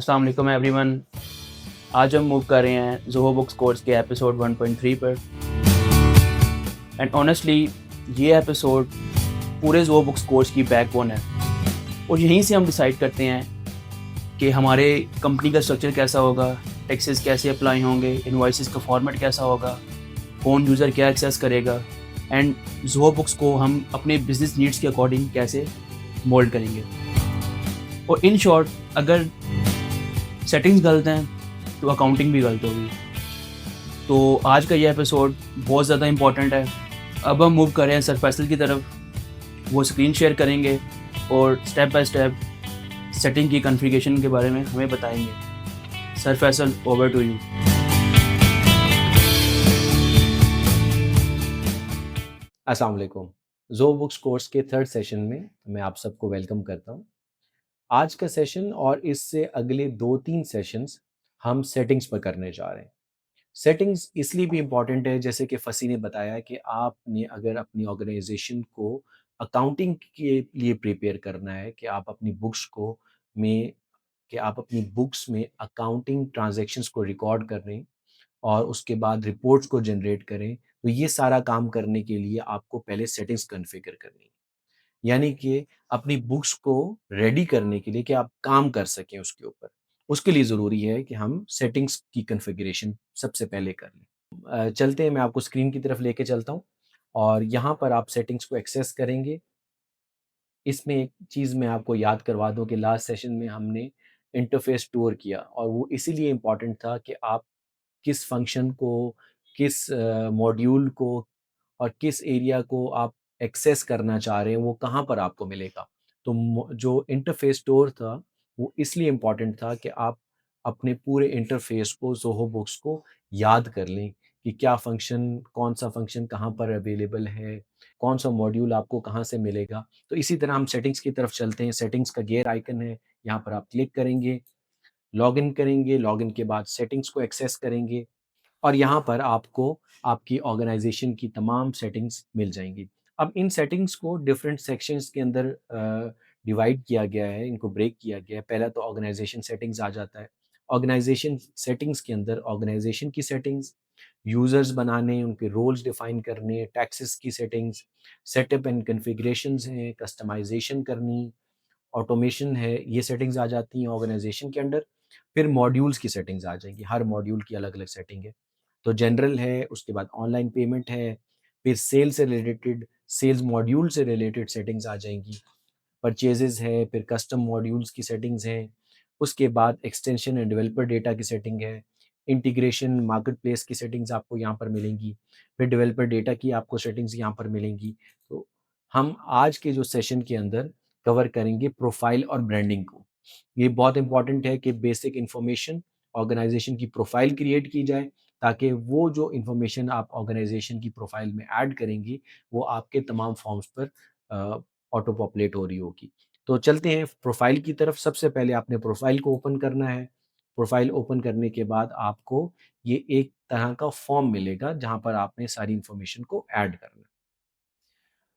अस्सलाम वालेकुम एवरीवन। आज हम मूव कर रहे हैं ज़ोहो बुक्स कोर्स के एपिसोड 1.3 पर। एंड ऑनेस्टली ये एपिसोड पूरे ज़ोहो बुक्स कोर्स की बैकबोन है और यहीं से हम डिसाइड करते हैं कि हमारे कंपनी का स्ट्रक्चर कैसा होगा, टैक्सेस कैसे अप्लाई होंगे, इनवॉइसेस का फॉर्मेट कैसा होगा, कौन यूज़र क्या एक्सेस करेगा एंड ज़ोहो बुक्स को हम अपने बिजनेस नीड्स के अकॉर्डिंग कैसे मोल्ड करेंगे। और इन शॉर्ट, अगर सेटिंग्स गलत हैं तो अकाउंटिंग भी गलत होगी। तो आज का ये एपिसोड बहुत ज़्यादा इम्पोर्टेंट है। अब हम मूव कर रहे हैं सर फैसल की तरफ। वो स्क्रीन शेयर करेंगे और स्टेप बाय स्टेप सेटिंग की कॉन्फ़िगरेशन के बारे में हमें बताएंगे। Sir Faisal, over to you. अस्सलाम वालेकुम। ज़ोहो बुक्स कोर्स के थर्ड सेशन में मैं आप सबको वेलकम करता हूँ। आज का सेशन और इससे अगले 2-3 सेशंस हम सेटिंग्स पर करने जा रहे हैं। सेटिंग्स इसलिए भी इम्पॉर्टेंट है, जैसे कि फसी ने बताया कि आपने अगर अपनी ऑर्गेनाइजेशन को अकाउंटिंग के लिए प्रिपेयर करना है कि आप अपनी बुक्स में अकाउंटिंग ट्रांज़ैक्शंस को रिकॉर्ड करें और उसके बाद रिपोर्ट्स को जनरेट करें, तो ये सारा काम करने के लिए आपको पहले सेटिंग्स कॉन्फ़िगर करनी है। यानी कि अपनी बुक्स को रेडी करने के लिए कि आप काम कर सकें उसके ऊपर, उसके लिए ज़रूरी है कि हम सेटिंग्स की कॉन्फ़िगरेशन सबसे पहले कर लें। चलते हैं, मैं आपको स्क्रीन की तरफ लेके चलता हूँ और यहाँ पर आप सेटिंग्स को एक्सेस करेंगे। इसमें एक चीज़ मैं आपको याद करवा दूँ कि लास्ट सेशन में हमने इंटरफ़ेस टूर किया और वो इसीलिए इम्पोर्टेंट था कि आप किस फ़ंक्शन को, किस मॉड्यूल को और किस एरिया को आप एक्सेस करना चाह रहे हैं, वो कहाँ पर आपको मिलेगा। तो जो इंटरफ़ेस स्टोर था, वो इसलिए इम्पोर्टेंट था कि आप अपने पूरे इंटरफ़ेस को, ज़ोहो बुक्स को याद कर लें कि क्या फ़ंक्शन, कौन-सा फ़ंक्शन कहाँ पर अवेलेबल है, कौन-सा मॉड्यूल आपको कहाँ से मिलेगा। तो इसी तरह हम सेटिंग्स की तरफ चलते हैं। सेटिंग्स का गियर आइकन है, यहाँ पर आप क्लिक करेंगे, लॉगिन करेंगे, लॉगिन के बाद सेटिंग्स को एक्सेस करेंगे और यहाँ पर आपको आपकी ऑर्गेनाइज़ेशन की तमाम सेटिंग्स मिल जाएँगी। अब इन सेटिंग्स को डिफरेंट सेक्शंस के अंदर डिवाइड किया गया है, इनको ब्रेक किया गया है। पहला तो ऑर्गेनाइज़ेशन सेटिंग्स आ जाता है। ऑर्गेनाइज़ेशन सेटिंग्स के अंदर ऑर्गेनाइज़ेशन की सेटिंग्स, यूज़र्स बनाने, उनके रोल्स डिफ़ाइन करने, टैक्सेस की सेटिंग्स, सेटअप एंड कॉन्फ़िगरेशंस हैं, कस्टमाइज़ेशन करनी, ऑटोमेशन है, ये सेटिंग्स आ जाती हैं ऑर्गेनाइज़ेशन के अंडर। फिर मॉड्यूल्स की सेटिंग्स आ जाएँगी, हर मॉड्यूल की अलग-अलग सेटिंग है। तो जनरल है, उसके बाद ऑनलाइन पेमेंट है, फिर सेल से रिलेटेड, सेल्स मॉड्यूल से रिलेटेड सेटिंग्स आ जाएँगी, परचेज़ेज़ है, फिर कस्टम मॉड्यूल्स की सेटिंग्स हैं, उसके बाद एक्सटेंशन एंड डेवलपर डेटा की सेटिंग है, इंटीग्रेशन मार्केट प्लेस की सेटिंग्स आपको यहाँ पर मिलेंगी, फिर डेवलपर डेटा की आपको सेटिंग्स यहाँ पर मिलेंगी। तो हम आज के जो सेशन के अंदर कवर करेंगे प्रोफ़ाइल और ब्रांडिंग को। ये बहुत इम्पोर्टेंट है कि बेसिक इन्फॉर्मेशन, ऑर्गेनाइज़ेशन की प्रोफ़ाइल क्रिएट की जाए, ताकि वो जो इन्फॉर्मेशन आप ऑर्गेनाइज़ेशन की प्रोफ़ाइल में ऐड करेंगे, वो आपके तमाम फॉर्म्स पर अ, ऑटो पॉपुलेट हो रही होगी। तो चलते हैं प्रोफ़ाइल की तरफ। सबसे पहले आपने प्रोफ़ाइल को ओपन करना है। प्रोफ़ाइल ओपन करने के बाद आपको ये एक तरह का फॉर्म मिलेगा, जहाँ पर आपने सारी इन्फॉर्मेशन को ऐड करना है।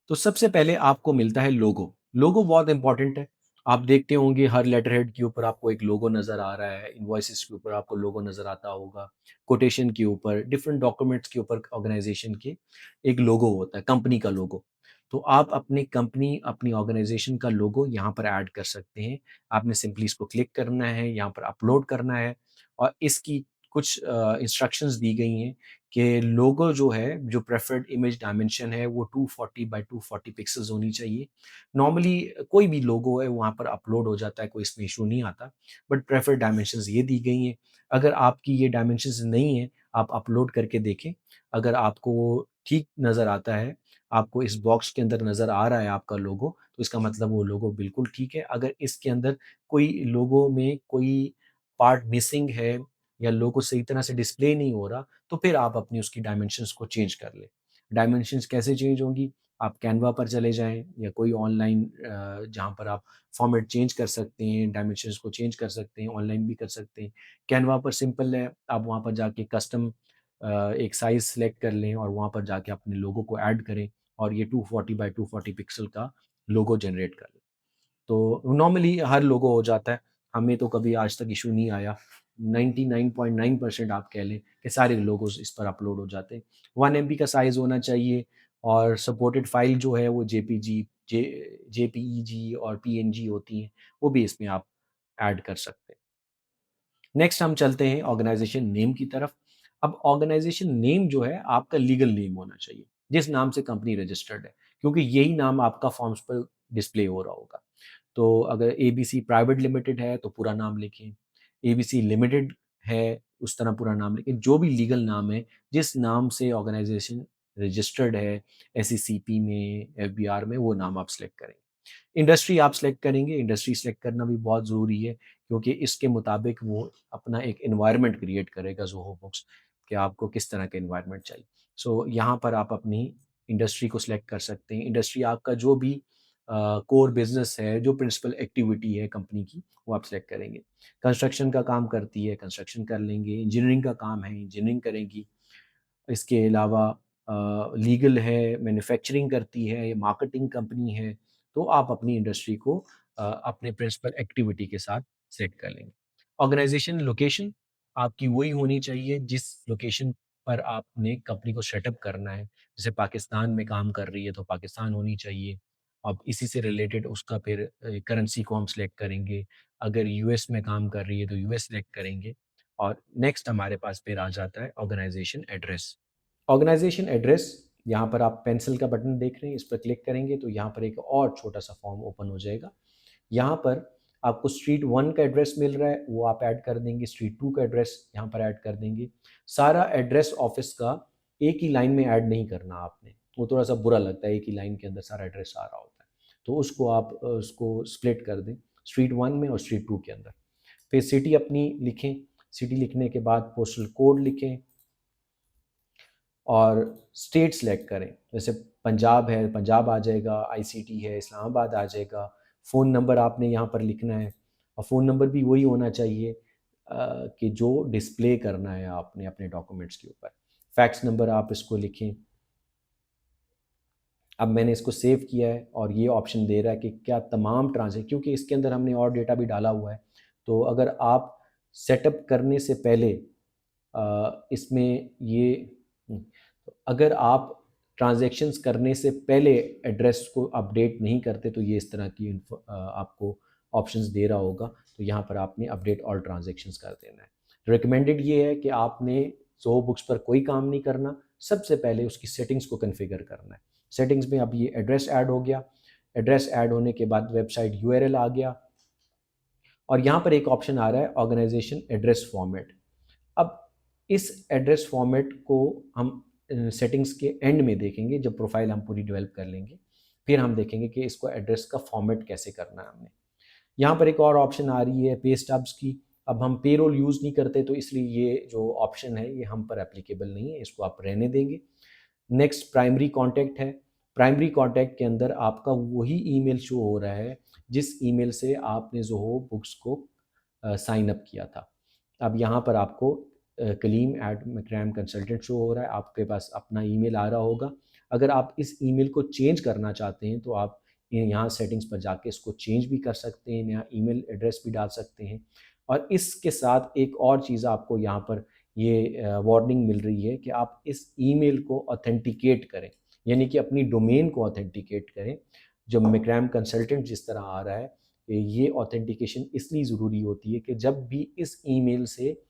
तो सबसे पहले आपको मिलता है लोगो। लोगो बहुत इम्पोर्टेंट है। आप देखते होंगे हर लेटर हेड के ऊपर आपको एक लोगो नज़र आ रहा है, इनवॉइसेस के ऊपर आपको लोगो नज़र आता होगा, कोटेशन के ऊपर, डिफरेंट डॉक्यूमेंट्स के ऊपर ऑर्गेनाइज़ेशन के एक लोगो होता है, कंपनी का लोगो। तो आप अपनी कंपनी, अपनी ऑर्गेनाइज़ेशन का लोगो यहाँ पर ऐड कर सकते हैं। आपने सिंपली इसको क्लिक करना है, यहाँ पर अपलोड करना है और इसकी कुछ इंस्ट्रक्शंस दी गई हैं कि लोगो जो है, जो प्रेफर्ड इमेज डायमेंशन है, वो 240 बाय 240 पिक्सेल्स होनी चाहिए। नॉर्मली कोई भी लोगो है वहाँ पर अपलोड हो जाता है, कोई इसमें इश्यू नहीं आता, बट प्रेफर्ड डायमेंशंस ये दी गई हैं। अगर आपकी ये डायमेंशंस नहीं है, आप अपलोड करके देखें। अगर आपको वो ठीक नज़र आता है, आपको इस बॉक्स के अंदर नज़र आ रहा है आपका लोगो, तो इसका मतलब वो लोगो बिल्कुल ठीक है। अगर इसके अंदर कोई लोगो में कोई पार्ट मिसिंग है या लोगो सही तरह से डिस्प्ले नहीं हो रहा, तो फिर आप अपनी उसकी डायमेंशंस को चेंज कर लें। डायमेंशंस कैसे चेंज होंगी? आप कैनवा पर चले जाएँ या कोई ऑनलाइन जहाँ पर आप फॉर्मेट चेंज कर सकते हैं, डायमेंशंस को चेंज कर सकते हैं, ऑनलाइन भी कर सकते हैं। कैनवा पर सिंपल है, आप वहाँ पर जाके कस्टम एक साइज़ सेलेक्ट कर लें और वहाँ पर जाके अपने लोगो को ऐड करें और ये 240 बाय 240 पिक्सल का लोगो जनरेट कर लें। तो नॉर्मली हर लोगो हो जाता है, हमें तो कभी आज तक इशू नहीं आया। 99.9% आप कह लें कि सारे लोगोस इस पर अपलोड हो जाते हैं। 1 एमबी का साइज़ होना चाहिए और सपोर्टेड फाइल जो है वो जेपीजी, जेपीईजी और पीएनजी होती हैं, वो भी इसमें आप ऐड कर सकते हैं। नेक्स्ट हम चलते हैं ऑर्गेनाइजेशन नेम की तरफ। अब ऑर्गेनाइजेशन नेम जो है आपका लीगल नेम होना चाहिए, जिस नाम से कंपनी रजिस्टर्ड है, क्योंकि यही नाम आपका फॉर्म्स पर डिस्प्ले हो रहा होगा। तो अगर एबीसी प्राइवेट लिमिटेड है तो पूरा नाम लिखें, एबीसी लिमिटेड है उस तरह पूरा नाम लिखें। जो भी लीगल नाम है, जिस नाम से ऑर्गेनाइजेशन रजिस्टर्ड है एसईसीपी में, एफबीआर में, वो नाम आप सेलेक्ट करें। इंडस्ट्री आप सेलेक्ट करेंगे, इंडस्ट्री सेलेक्ट करना भी बहुत ज़रूरी है, क्योंकि इसके मुताबिक वो अपना एक एनवायरनमेंट क्रिएट करेगा ज़ोहो बुक्स कि आपको किस तरह का एनवायरनमेंट चाहिए। सो यहाँ पर आप अपनी इंडस्ट्री को सिलेक्ट कर सकते हैं। इंडस्ट्री आपका जो भी कोर बिजनेस है, जो प्रिंसिपल एक्टिविटी है कंपनी की, वो आप सेलेक्ट करेंगे। कंस्ट्रक्शन का काम करती है, कंस्ट्रक्शन कर लेंगे। इंजीनियरिंग का काम है, इंजीनियरिंग करेंगी। इसके अलावा लीगल है, मैन्युफैक्चरिंग करती है, मार्केटिंग कंपनी है, तो आप अपनी इंडस्ट्री को अपने प्रिंसिपल एक्टिविटी के साथ सेट कर लेंगे। ऑर्गेनाइजेशन लोकेशन आपकी वही होनी चाहिए जिस लोकेशन पर आपने कंपनी को सेटअप करना है। जैसे पाकिस्तान में काम कर रही है तो पाकिस्तान होनी चाहिए। अब इसी से रिलेटेड उसका फिर करेंसी को हम सेलेक्ट करेंगे। अगर यूएस में काम कर रही है तो यूएस सेलेक्ट करेंगे। और नेक्स्ट हमारे पास फिर आ जाता है ऑर्गेनाइजेशन एड्रेस। ऑर्गेनाइजेशन एड्रेस, यहाँ पर आप पेंसिल का बटन देख रहे हैं, इस पर क्लिक करेंगे तो यहाँ पर एक और छोटा सा फॉर्म ओपन हो जाएगा। यहाँ पर आपको स्ट्रीट 1 का एड्रेस मिल रहा है, वो आप ऐड कर देंगे। स्ट्रीट 2 का एड्रेस यहाँ पर ऐड कर देंगे। सारा एड्रेस ऑफिस का एक ही लाइन में ऐड नहीं करना आपने, वो थोड़ा सा बुरा लगता है, एक ही लाइन के अंदर सारा एड्रेस आ रहा होता है। तो उसको आप उसको स्प्लिट कर दें, स्ट्रीट 1 में और स्ट्रीट 2 के अंदर। फिर सिटी अपनी लिखें, सिटी लिखने के बाद पोस्टल कोड लिखें और स्टेट सेलेक्ट करें। जैसे पंजाब है, पंजाब आ जाएगा। आईसीटी है, इस्लामाबाद आ जाएगा। फ़ोन नंबर आपने यहाँ पर लिखना है और फ़ोन नंबर भी वही होना चाहिए कि जो डिस्प्ले करना है आपने अपने डॉक्यूमेंट्स के ऊपर। फैक्स नंबर आप इसको लिखें। अब मैंने इसको सेव किया है और ये ऑप्शन दे रहा है कि क्या तमाम ट्रांजेक्शन, क्योंकि इसके अंदर हमने और डेटा भी डाला हुआ है, तो अगर आप सेटअप करने से पहले इसमें ये तो अगर आप ट्रांजैक्शंस करने से पहले एड्रेस को अपडेट नहीं करते तो ये इस तरह की आपको ऑप्शंस दे रहा होगा। तो यहाँ पर आपने अपडेट ऑल ट्रांजैक्शंस कर देना है। रिकमेंडेड ये है कि आपने ज़ोहो बुक्स पर कोई काम नहीं करना, सबसे पहले उसकी सेटिंग्स को कन्फिगर करना है। सेटिंग्स में अब ये एड्रेस ऐड हो गया। एड्रेस ऐड होने के बाद वेबसाइट यूआरएल आ गया और यहाँ पर एक ऑप्शन आ रहा है ऑर्गेनाइजेशन एड्रेस फॉर्मेट। अब इस एड्रेस फॉर्मेट को हम सेटिंग्स के एंड में देखेंगे, जब प्रोफाइल हम पूरी डेवलप कर लेंगे, फिर हम देखेंगे कि इसको एड्रेस का फॉर्मेट कैसे करना है हमने। यहाँ पर एक और ऑप्शन आ रही है पे स्टब्स की। अब हम पेरोल यूज़ नहीं करते तो इसलिए ये जो ऑप्शन है ये हम पर एप्लीकेबल नहीं है, इसको आप रहने देंगे। नेक्स्ट प्राइमरी कॉन्टैक्ट है। प्राइमरी कॉन्टैक्ट के अंदर आपका वही ईमेल शो हो रहा है जिस ईमेल से आपने ज़ोहो बुक्स को साइन अप किया था। अब यहाँ पर आपको कलीम एट मैकरैम कंसल्टेंट शो हो रहा है, आपके पास अपना ईमेल आ रहा होगा। अगर आप इस ईमेल को चेंज करना चाहते हैं तो आप यहाँ सेटिंग्स पर जाके इसको चेंज भी कर सकते हैं, नया ईमेल एड्रेस भी डाल सकते हैं। और इसके साथ एक और चीज़ आपको यहाँ पर ये वार्निंग मिल रही है कि आप इस ईमेल को ऑथेंटिकेट करें, यानी कि अपनी डोमेन को ऑथेंटिकेट करें। जो मैकरैम कंसल्टेंट जिस तरह आ रहा है, ये ऑथेंटिकेशन इसलिए ज़रूरी होती है कि जब भी इस ईमेल से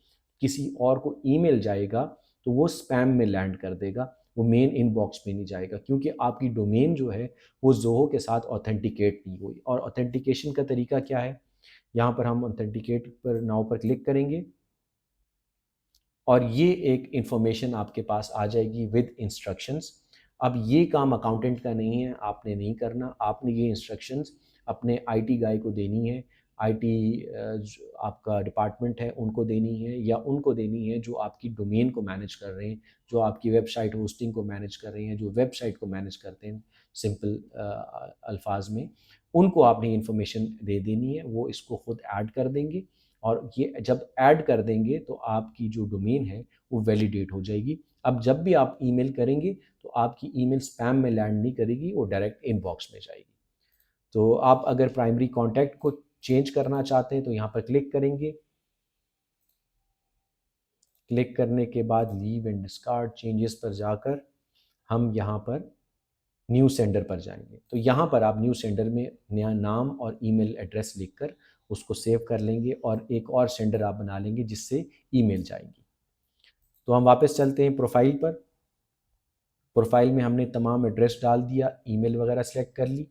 किसी और को ईमेल जाएगा तो वो स्पैम में लैंड कर देगा, वो मेन इनबॉक्स में नहीं जाएगा, क्योंकि आपकी डोमेन जो है वो ज़ोहो के साथ ऑथेंटिकेट नहीं हुई। और ऑथेंटिकेशन का तरीका क्या है, यहाँ पर हम ऑथेंटिकेट पर नाउ पर क्लिक करेंगे और ये एक इंफॉर्मेशन आपके पास आ जाएगी विद इंस्ट्रक्शंस। अब ये काम अकाउंटेंट का नहीं है, आपने नहीं करना। आपने ये इंस्ट्रक्शंस अपने आईटी गाय को देनी है। आईटी आपका डिपार्टमेंट है उनको देनी है, या उनको देनी है जो आपकी डोमेन को मैनेज कर रहे हैं, जो आपकी वेबसाइट होस्टिंग को मैनेज कर रहे हैं, जो वेबसाइट को मैनेज करते हैं सिंपल अल्फाज में। उनको आपने इंफॉर्मेशन दे देनी है, वो इसको खुद ऐड कर देंगे और ये जब ऐड कर देंगे तो आपकी जो डोमेन है वो वैलिडेट हो जाएगी। अब जब भी आप ईमेल करेंगे तो आपकी ईमेल स्पैम में लैंड नहीं करेगी, वो डायरेक्ट इनबॉक्स में जाएगी। तो आप अगर प्राइमरी कॉन्टैक्ट को चेंज करना चाहते हैं तो यहाँ पर क्लिक करेंगे। क्लिक करने के बाद लीव एंड डिस्कार्ड चेंजेस पर जाकर हम यहाँ पर न्यू सेंडर पर जाएंगे। तो यहाँ पर आप न्यू सेंडर में नया नाम और ईमेल एड्रेस लिखकर उसको सेव कर लेंगे और एक और सेंडर आप बना लेंगे जिससे ईमेल जाएगी। तो हम वापस चलते हैं प्रोफाइल पर। प्रोफाइल में हमने तमाम एड्रेस डाल दिया, ईमेल वगैरह सेलेक्ट कर ली।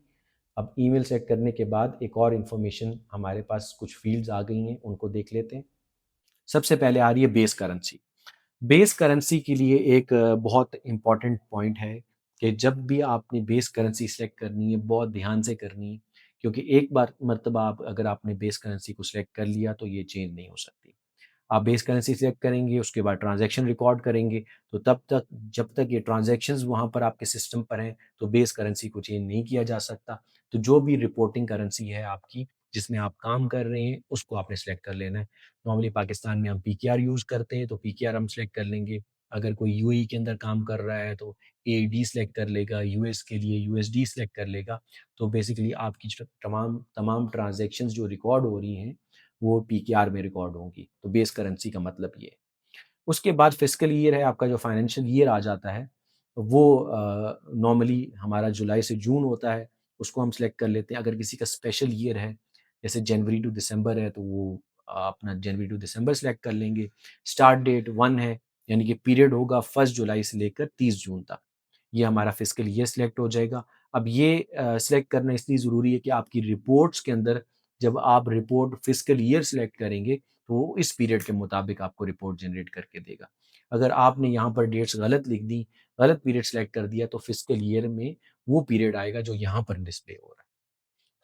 अब ईमेल सेलेक्ट करने के बाद एक और इन्फॉर्मेशन हमारे पास कुछ फील्ड्स आ गई हैं, उनको देख लेते हैं। सबसे पहले आ रही है बेस करेंसी। बेस करेंसी के लिए एक बहुत इम्पॉर्टेंट पॉइंट है कि जब भी आपने बेस करेंसी सेलेक्ट करनी है बहुत ध्यान से करनी है, क्योंकि एक बार मर्तबा आप अगर आपने बेस करेंसी को सिलेक्ट कर लिया तो ये चेंज नहीं हो सकती। आप बेस करेंसी सेलेक्ट करेंगे, उसके बाद ट्रांजैक्शन रिकॉर्ड करेंगे, तो तब तक जब तक ये ट्रांजैक्शंस वहाँ पर आपके सिस्टम पर हैं तो बेस करेंसी को चेंज नहीं किया जा सकता। तो जो भी रिपोर्टिंग करेंसी है आपकी जिसमें आप काम कर रहे हैं उसको आपने सेलेक्ट कर लेना है। नॉर्मली पाकिस्तान में हम पीकेआर यूज़ करते हैं तो पीकेआर हम सेलेक्ट कर लेंगे। अगर कोई यूएई के अंदर काम कर रहा है तो एईडी सेलेक्ट कर लेगा, यूएस के लिए यूएसडी सेलेक्ट कर लेगा। तो बेसिकली आपकी जो तमाम तमाम ट्रांजैक्शंस जो रिकॉर्ड हो रही हैं वो पीकेआर में रिकॉर्ड होंगी। तो बेस करेंसी का मतलब ये है। उसके बाद फिस्कल ईयर है, आपका जो फाइनेंशियल ईयर आ जाता है वो नॉर्मली हमारा जुलाई से जून होता है, उसको हम सेलेक्ट कर लेते हैं। अगर किसी का स्पेशल ईयर है जैसे जनवरी टू दिसंबर है तो वो अपना जनवरी टू दिसंबर सेलेक्ट कर लेंगे। स्टार्ट डेट 1 है, यानी कि पीरियड होगा 1 जुलाई से लेकर 30 जून तक। ये हमारा फिस्कल ईयर सिलेक्ट हो जाएगा। अब ये सिलेक्ट करना इसलिए ज़रूरी है कि आपकी रिपोर्ट्स के अंदर जब आप रिपोर्ट फिस्कल ईयर सिलेक्ट करेंगे तो वो इस पीरियड के मुताबिक आपको रिपोर्ट जनरेट करके देगा। अगर आपने यहाँ पर डेट्स गलत लिख दी, गलत पीरियड सेलेक्ट कर दिया तो फिस्कल ईयर में वो पीरियड आएगा जो यहाँ पर डिस्प्ले हो रहा है।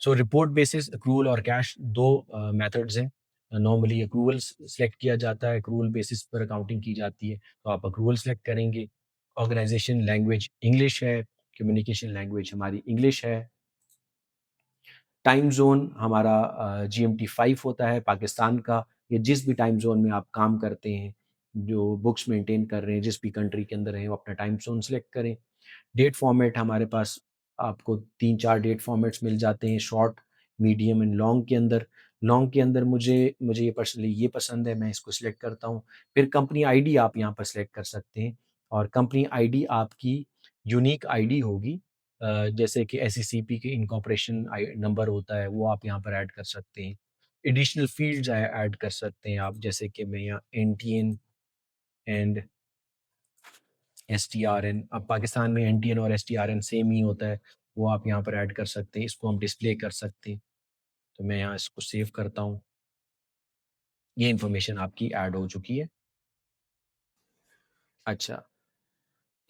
सो रिपोर्ट बेसिस एक्रूवल और कैश 2 मेथड्स हैं। नॉर्मली एक्रूवल सेलेक्ट किया जाता है, एक्रूवल बेसिस पर अकाउंटिंग की जाती है, तो आप एक्रूवल सेलेक्ट करेंगे। ऑर्गेनाइजेशन लैंग्वेज इंग्लिश है, कम्युनिकेशन लैंग्वेज हमारी इंग्लिश है। टाइम ज़ोन हमारा जीएमटी 5 होता है पाकिस्तान का, या जिस भी टाइम ज़ोन में आप काम करते हैं, जो बुक्स मेंटेन कर रहे हैं, जिस भी कंट्री के अंदर हैं, वो अपना टाइम ज़ोन सेलेक्ट करें। डेट फॉर्मेट हमारे पास आपको 3-4 डेट फॉर्मेट्स मिल जाते हैं शॉर्ट, मीडियम एंड लॉन्ग के अंदर। लॉन्ग के अंदर मुझे मुझे ये पर्सनली ये पसंद है, मैं इसको सिलेक्ट करता हूँ। फिर कंपनी आईडी आप यहाँ पर सिलेक्ट कर सकते हैं और कंपनी आईडी आपकी यूनिक आईडी होगी। जैसे कि एसईसीपी के इनकॉर्पोरेशन आई नंबर होता है वो आप यहाँ पर ऐड कर सकते हैं। एडिशनल फ़ील्ड्स ऐड कर सकते हैं आप, जैसे कि मैं यहाँ एनटीएन एंड एसटीआरएन, अब पाकिस्तान में एनटीएन और एसटीआरएन सेम ही होता है, वो आप यहाँ पर ऐड कर सकते हैं। इसको हम डिस्प्ले कर सकते हैं। तो मैं यहाँ इसको सेव करता हूँ। ये इन्फॉर्मेशन आपकी ऐड हो चुकी है। अच्छा,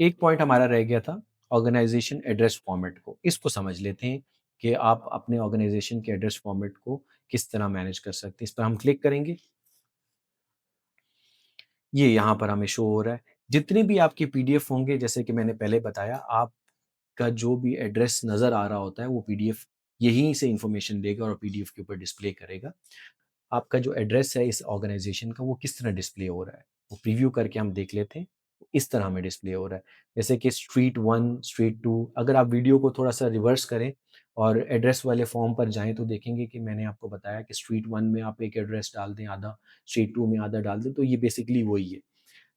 एक पॉइंट हमारा रह गया था ऑर्गेनाइज़ेशन एड्रेस फॉर्मेट को। इसको समझ लेते हैं कि आप अपने ऑर्गेनाइज़ेशन के एड्रेस फॉर्मेट को किस तरह मैनेज कर सकते हैं। इस पर हम क्लिक करेंगे। ये यहाँ पर हमें शो हो रहा है। जितने भी आपके पीडीएफ होंगे, जैसे कि मैंने पहले बताया, आपका जो भी एड्रेस नज़र आ रहा होता है वो पीडीएफ यहीं से इन्फॉर्मेशन लेगा और पीडीएफ के ऊपर डिस्प्ले करेगा। आपका जो एड्रेस है इस ऑर्गेनाइजेशन का वो किस तरह डिस्प्ले हो रहा है, वो प्रीव्यू करके हम देख लेते हैं। इस तरह हमें डिस्प्ले हो रहा है, जैसे कि स्ट्रीट 1, स्ट्रीट 2। अगर आप वीडियो को थोड़ा-सा रिवर्स करें और एड्रेस वाले फॉर्म पर जाएँ तो देखेंगे कि मैंने आपको बताया कि स्ट्रीट 1 में आप एक एड्रेस डाल दें आधा, स्ट्रीट 2 में आधा डाल दें, तो ये बेसिकली वही है।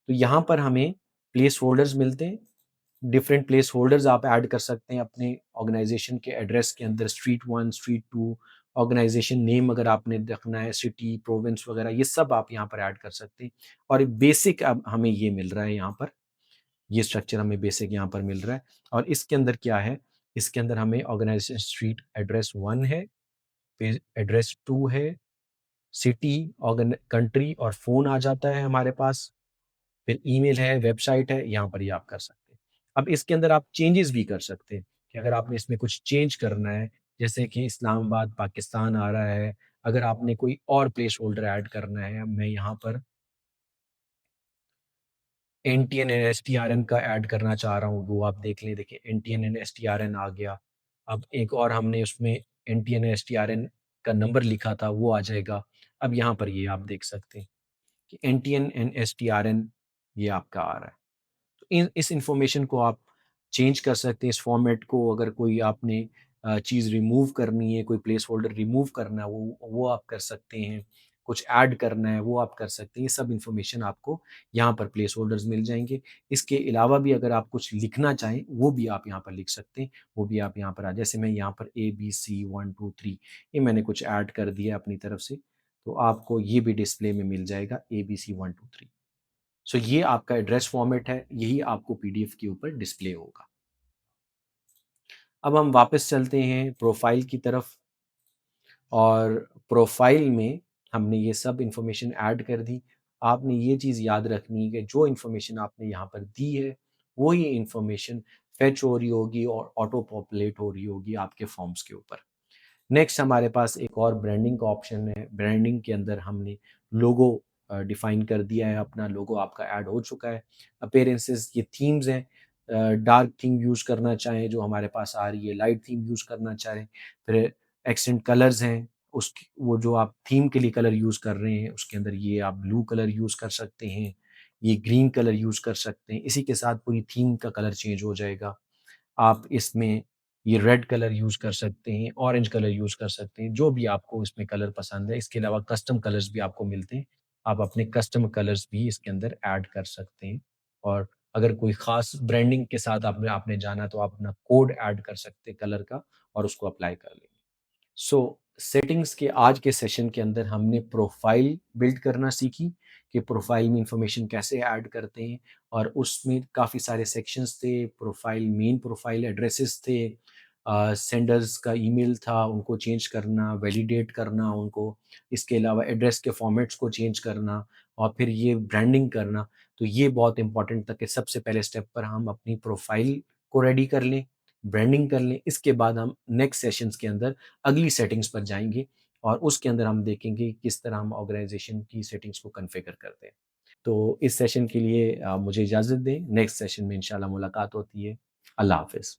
तो यहाँ पर हमें प्लेस होल्डर्स मिलते हैं। डिफरेंट प्लेस होल्डर्स आप ऐड कर सकते हैं अपने ऑर्गेनाइजेशन के एड्रेस के अंदर। स्ट्रीट 1, स्ट्रीट 2, ऑर्गेनाइजेशन नेम अगर आपने रखना है, सिटी, प्रोविंस वगैरह, ये सब आप यहाँ पर ऐड कर सकते हैं। और बेसिक अब हमें ये मिल रहा है यहाँ पर, ये स्ट्रक्चर हमें बेसिक यहाँ पर मिल रहा है। और इसके अंदर क्या है, इसके अंदर हमें ऑर्गेनाइजेशन स्ट्रीट एड्रेस 1 है, फिर एड्रेस 2 है, सिटी, कंट्री और फ़ोन आ जाता है हमारे पास। फिर ईमेल है, वेबसाइट है, यहाँ पर ये आप कर सकते हैं। अब इसके अंदर आप चेंजेस भी कर सकते हैं कि अगर आपने इसमें कुछ चेंज करना है, जैसे कि इस्लामाबाद पाकिस्तान आ रहा है, अगर आपने कोई और प्लेस होल्डर ऐड करना है, मैं यहाँ पर एनटीएन एंड एसटीआरएन का ऐड करना चाह रहा हूँ, वो आप देख लें। देखिए एनटीएन एंड एसटीआरएन आ गया। अब एक और हमने उसमें एनटीएन एसटीआरएन का नंबर लिखा था, वो आ जाएगा। अब यहाँ पर ये आप देख सकते हैं कि एनटीएन एंड एसटीआरएन ये आपका आ रहा है। तो इस इन्फॉर्मेशन को आप चेंज कर सकते हैं, इस फॉर्मेट को। अगर कोई आपने चीज़ रिमूव करनी है, कोई प्लेस होल्डर रिमूव करना है वो आप कर सकते हैं, कुछ ऐड करना है वो आप कर सकते हैं। ये सब इन्फॉर्मेशन आपको यहाँ पर प्लेस होल्डर्स मिल जाएँगे। इसके अलावा भी अगर आप कुछ लिखना चाहें, वो भी आप यहाँ पर लिख सकते हैं, वो भी आप यहाँ पर जैसे मैं यहाँ पर ABC 1 2 3 ये मैंने कुछ ऐड कर दिया अपनी तरफ से, तो आपको ये भी डिस्प्ले में मिल जाएगा ABC 1 2 3। सो ये आपका एड्रेस फॉर्मेट है, यही आपको पीडीएफ के ऊपर डिस्प्ले होगा। अब हम वापस चलते हैं प्रोफाइल की तरफ और प्रोफाइल में हमने ये सब इन्फॉर्मेशन ऐड कर दी। आपने ये चीज़ याद रखनी है कि जो इन्फॉर्मेशन आपने यहाँ पर दी है, वो ही इन्फॉर्मेशन फेच हो रही होगी और ऑटो पॉपुलेट हो रही होगी आपके फॉर्म्स के ऊपर। नेक्स्ट हमारे पास एक और ब्रांडिंग का ऑप्शन है। ब्रांडिंग के अंदर हमने लोगो डिफ़ाइन कर दिया है, अपना लोगो आपका ऐड हो चुका है। अपीयरेंसेस ये थीम्स हैं, डार्क थीम यूज़ करना चाहें जो हमारे पास आ रही है, लाइट थीम यूज़ करना चाहें, फिर एक्सेंट कलर्स हैं, उसकी वो जो आप थीम के लिए कलर यूज़ कर रहे हैं, उसके अंदर ये आप ब्लू कलर यूज़ कर सकते हैं, ये ग्रीन कलर यूज़ कर सकते हैं। इसी के साथ पूरी थीम का कलर चेंज हो जाएगा। आप इसमें ये रेड कलर यूज़ कर सकते हैं, ऑरेंज कलर यूज़ कर सकते हैं, जो भी आपको इसमें कलर पसंद है। इसके अलावा कस्टम कलर्स भी आपको मिलते हैं। आप अपने कस्टम कलर्स भी इसके अंदर ऐड कर सकते हैं और अगर कोई ख़ास ब्रांडिंग के साथ आपने आपने जाना तो आप अपना कोड ऐड कर सकते हैं कलर का और उसको अप्लाई कर लेंगे। सो सेटिंग्स के आज के सेशन के अंदर हमने प्रोफाइल बिल्ड करना सीखी कि प्रोफाइल में इंफॉर्मेशन कैसे ऐड करते हैं और उसमें काफ़ी सारे सेक्शंस थे। प्रोफाइल मेन प्रोफाइल एड्रेसेस थे, सेंडर्स का ईमेल था, उनको चेंज करना, वैलिडेट करना उनको, इसके अलावा एड्रेस के फॉर्मेट्स को चेंज करना और फिर ये ब्रांडिंग करना। तो ये बहुत इंपॉर्टेंट था कि सबसे पहले स्टेप पर हम अपनी प्रोफाइल को रेडी कर लें, ब्रांडिंग कर लें। इसके बाद हम नेक्स्ट सेशंस के अंदर अगली सेटिंग्स पर जाएँगे और उसके अंदर हम देखेंगे किस तरह हम ऑर्गेनाइज़ेशन की सेटिंग्स को कॉन्फ़िगर करते हैं। तो इस सेशन के लिए मुझे इजाज़त दें, नेक्स्ट सेशन में इंशाल्लाह मुलाकात होती है। अल्लाह हाफ़िज़।